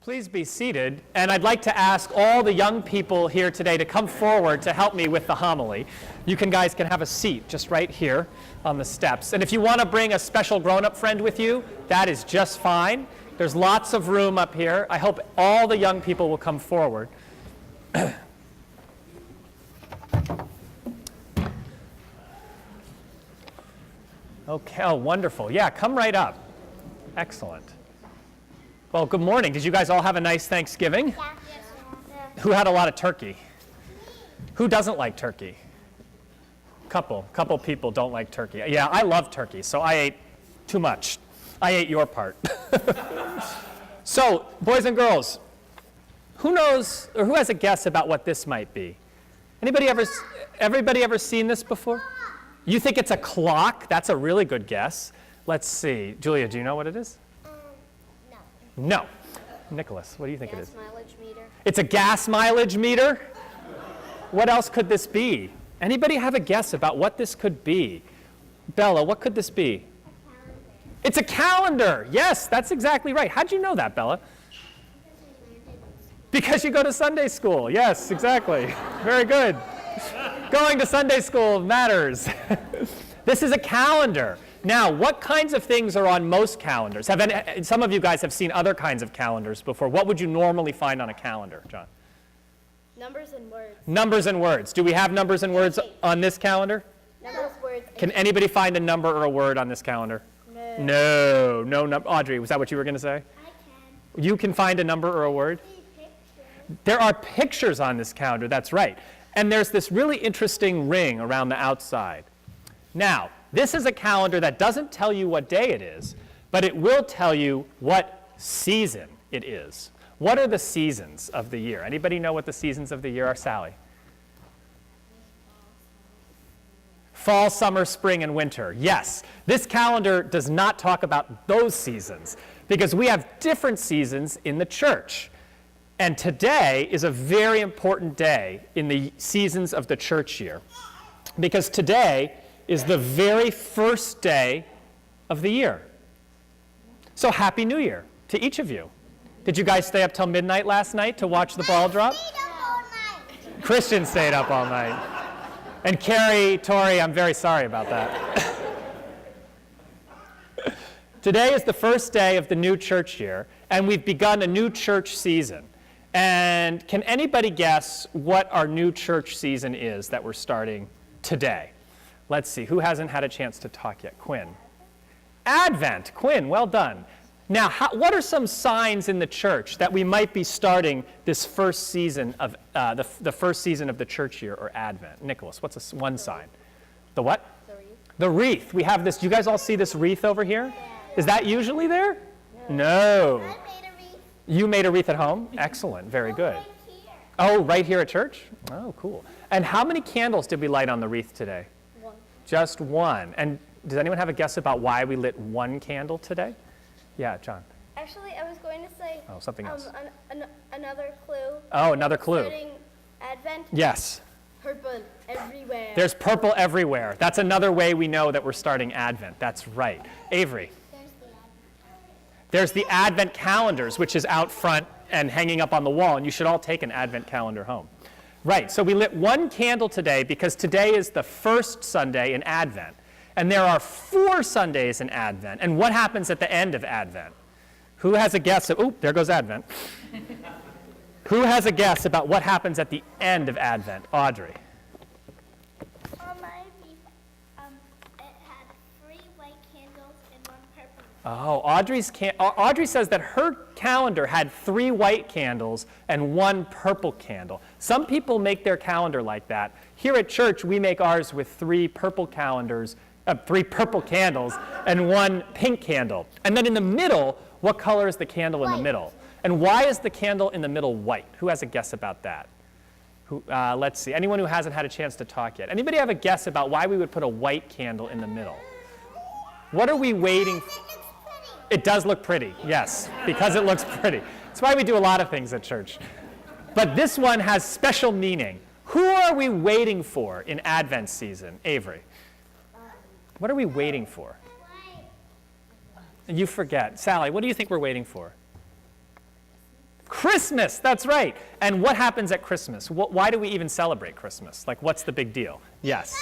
Please be seated, and I'd like to ask all the young people here today to come forward to help me with the homily. You guys can have a seat just right here on the steps. And if you want to bring a special grown-up friend with you, that is just fine. There's lots of room up here. I hope all the young people will come forward. Okay, oh, wonderful. Yeah, come right up. Excellent. Well, good morning. Did you guys all have a nice Thanksgiving? Yeah. Who had a lot of turkey? Who doesn't like turkey? Couple people don't like turkey. Yeah, I love turkey, so I ate too much. I ate your part. So, boys and girls, who knows or who has a guess about what this might be? Everybody ever seen this before? You think it's a clock? That's a really good guess. Let's see. Julia, do you know what it is? No. Nicholas, what do you think it is? Gas mileage meter. It's a gas mileage meter? What else could this be? Anybody have a guess about what this could be? Bella, what could this be? It's a calendar. Yes, that's exactly right. How'd you know that, Bella? Because you go to Sunday school. Yes, exactly. Very good. Going to Sunday school matters. This is a calendar. Now, what kinds of things are on most calendars? Some of you guys have seen other kinds of calendars before. What would you normally find on a calendar, John? Numbers and words. Numbers and words. Do we have numbers and words on this calendar? Numbers, words. Can anybody find a number or a word on this calendar? No. No. Audrey, was that what you were going to say? I can. You can find a number or a word? There are pictures on this calendar, that's right. And there's this really interesting ring around the outside. Now, this is a calendar that doesn't tell you what day it is, but it will tell you what season it is. What are the seasons of the year? Anybody know what the seasons of the year are, Sally? Fall, summer, spring, and winter. Yes, this calendar does not talk about those seasons because we have different seasons in the church. And today is a very important day in the seasons of the church year because today is the very first day of the year. So Happy New Year to each of you. Did you guys stay up till midnight last night to watch the ball drop? Christian stayed up all night. And Carrie, Tori, I'm very sorry about that. Today is the first day of the new church year, and we've begun a new church season. And can anybody guess what our new church season is that we're starting today? Let's see, who hasn't had a chance to talk yet? Quinn. Advent. Quinn, well done. Now, what are some signs in the church that we might be starting this first season of the first season of the church year, or Advent? Nicholas, what's one sign? The what? The wreath. The wreath. We have this. Do you guys all see this wreath over here? Is that usually there? No. I made a wreath. You made a wreath at home? Excellent. Very good. Right here. Oh, right here at church? Oh, cool. And how many candles did we light on the wreath today? One. Just one. And does anyone have a guess about why we lit one candle today? Yeah, John. Actually, I was going to say Something else. another clue. Oh, another clue. Starting Advent. Yes. Purple everywhere. There's purple everywhere. That's another way we know that we're starting Advent. That's right. Avery. There's the Advent calendars, which is out front and hanging up on the wall, and you should all take an Advent calendar home. Right, so we lit one candle today because today is the first Sunday in Advent. And there are 4 Sundays in Advent. And what happens at the end of Advent? Who has a guess? Oh, there goes Advent. Who has a guess about what happens at the end of Advent? Audrey. On my wreath, it had 3 white candles and 1 purple. Oh, Audrey says that her calendar had 3 white candles and 1 purple candle. Some people make their calendar like that. Here at church, we make ours with 3 purple candles and 1 pink candle. And then in the middle, what color is the candle in the middle? And why is the candle in the middle white? Who has a guess about that? Let's see. Anyone who hasn't had a chance to talk yet? Anybody have a guess about why we would put a white candle in the middle? What are we waiting for? It does look pretty, yes, because it looks pretty. That's why we do a lot of things at church. But this one has special meaning. Who are we waiting for in Advent season? Avery. What are we waiting for? You forget. Sally, what do you think we're waiting for? Christmas, that's right. And what happens at Christmas? Why do we even celebrate Christmas? Like, what's the big deal? Yes.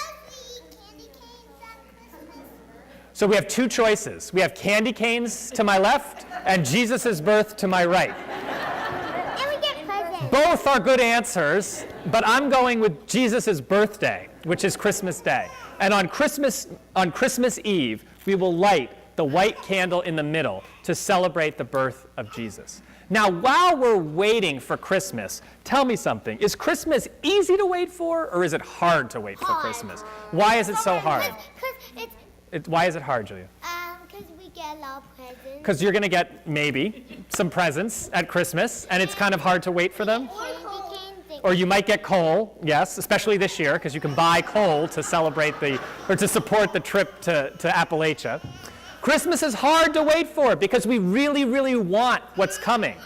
So we have two choices. We have candy canes to my left and Jesus' birth to my right. And we get presents. Both are good answers, but I'm going with Jesus' birthday, which is Christmas Day. And on Christmas Eve, we will light the white candle in the middle to celebrate the birth of Jesus. Now, while we're waiting for Christmas, tell me something. Is Christmas easy to wait for, or is it hard to wait for Christmas? Why is it so hard? Why is it hard, Julia? Because we get a lot of presents. Because you're going to get, maybe, some presents at Christmas, and it's kind of hard to wait for them? Or you might get coal, yes, especially this year, because you can buy coal to celebrate to support the trip to Appalachia. Christmas is hard to wait for because we really, really want what's coming.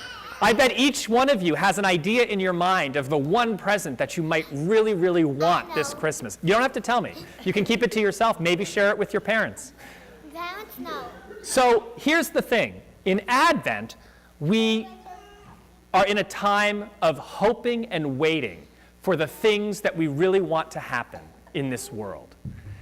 I bet each one of you has an idea in your mind of the one present that you might really, really want this Christmas. You don't have to tell me. You can keep it to yourself. Maybe share it with your parents. Parents know. So here's the thing. In Advent, we are in a time of hoping and waiting for the things that we really want to happen in this world.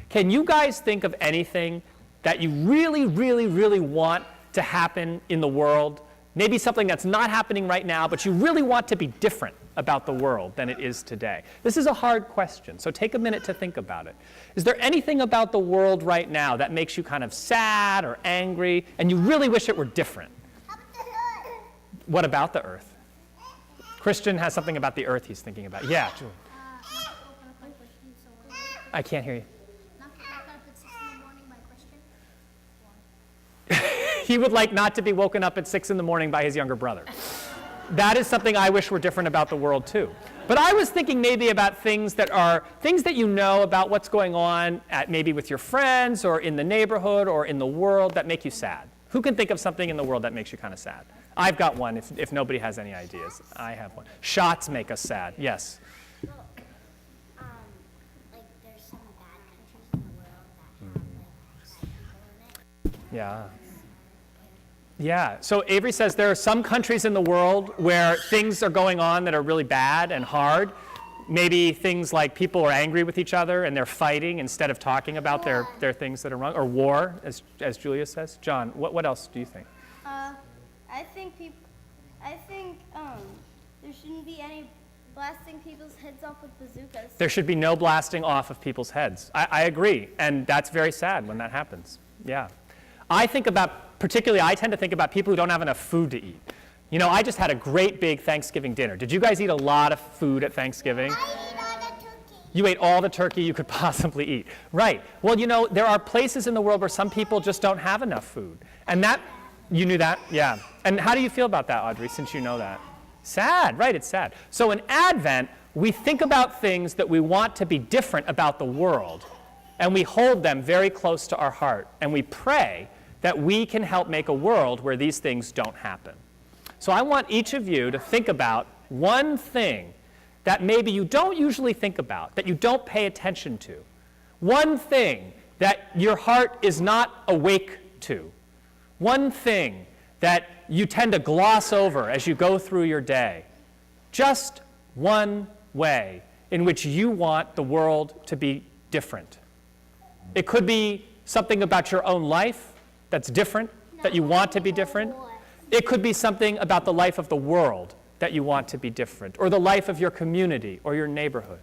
Can you guys think of anything that you really, really, really want to happen in the world? Maybe something that's not happening right now, but you really want to be different about the world than it is today. This is a hard question, so take a minute to think about it. Is there anything about the world right now that makes you kind of sad or angry, and you really wish it were different? What about the earth? Christian has something about the earth he's thinking about. Yeah, Julie. I can't hear you. He would like not to be woken up at 6 in the morning by his younger brother. That is something I wish were different about the world too. But I was thinking maybe about things that you know about what's going on maybe with your friends or in the neighborhood or in the world that make you sad. Who can think of something in the world that makes you kind of sad? I've got one if nobody has any ideas. I have one. Shots make us sad. Yes. Well, like there's some bad countries in the world that have like people in it. Yeah. Yeah, so Avery says there are some countries in the world where things are going on that are really bad and hard. Maybe things like people are angry with each other and they're fighting instead of talking about their things that are wrong, or war, as Julia says. John, what else do you think? I think there shouldn't be any blasting people's heads off with bazookas. There should be no blasting off of people's heads. I agree, and that's very sad when that happens. Yeah. I tend to think about people who don't have enough food to eat. You know, I just had a great big Thanksgiving dinner. Did you guys eat a lot of food at Thanksgiving? I eat all the turkey. You ate all the turkey you could possibly eat. Right. Well, you know, there are places in the world where some people just don't have enough food. And you knew that? Yeah. And how do you feel about that, Audrey, since you know that? Sad, right, it's sad. So in Advent, we think about things that we want to be different about the world, and we hold them very close to our heart, and we pray that we can help make a world where these things don't happen. So I want each of you to think about one thing that maybe you don't usually think about, that you don't pay attention to. One thing that your heart is not awake to. One thing that you tend to gloss over as you go through your day. Just one way in which you want the world to be different. It could be something about your own life that's different, that you want to be different. It could be something about the life of the world that you want to be different, or the life of your community or your neighborhood.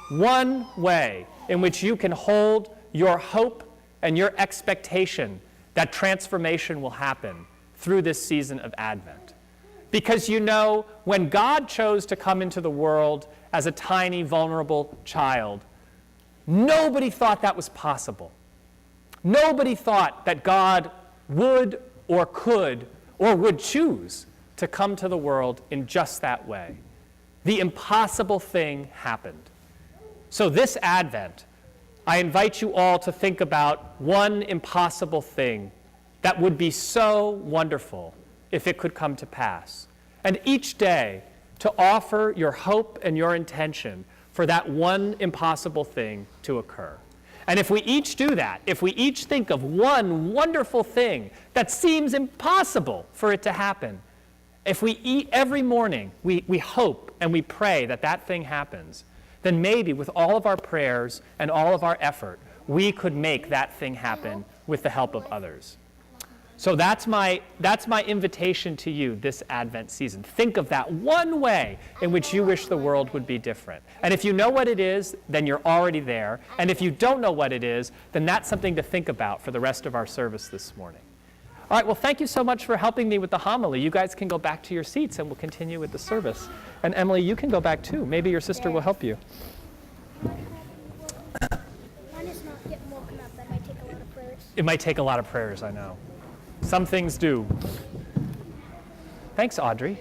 One way in which you can hold your hope and your expectation that transformation will happen through this season of Advent. Because you know, when God chose to come into the world as a tiny, vulnerable child, nobody thought that was possible. Nobody thought that God would or could or would choose to come to the world in just that way. The impossible thing happened. So this Advent, I invite you all to think about one impossible thing that would be so wonderful if it could come to pass. And each day to offer your hope and your intention for that one impossible thing to occur. And if we each do that, if we each think of one wonderful thing that seems impossible for it to happen, If we eat every morning, we hope and we pray that that thing happens, then maybe with all of our prayers and all of our effort, we could make that thing happen with the help of others. So that's my invitation to you this Advent season. Think of that one way in which you wish the world would be different. And if you know what it is, then you're already there. And if you don't know what it is, then that's something to think about for the rest of our service this morning. All right, well, thank you so much for helping me with the homily. You guys can go back to your seats and we'll continue with the service. And Emily, you can go back too. Maybe your sister will help you. Mine is not getting woken up. That might take a lot of prayers. It might take a lot of prayers, I know. Some things do. Thanks, Audrey.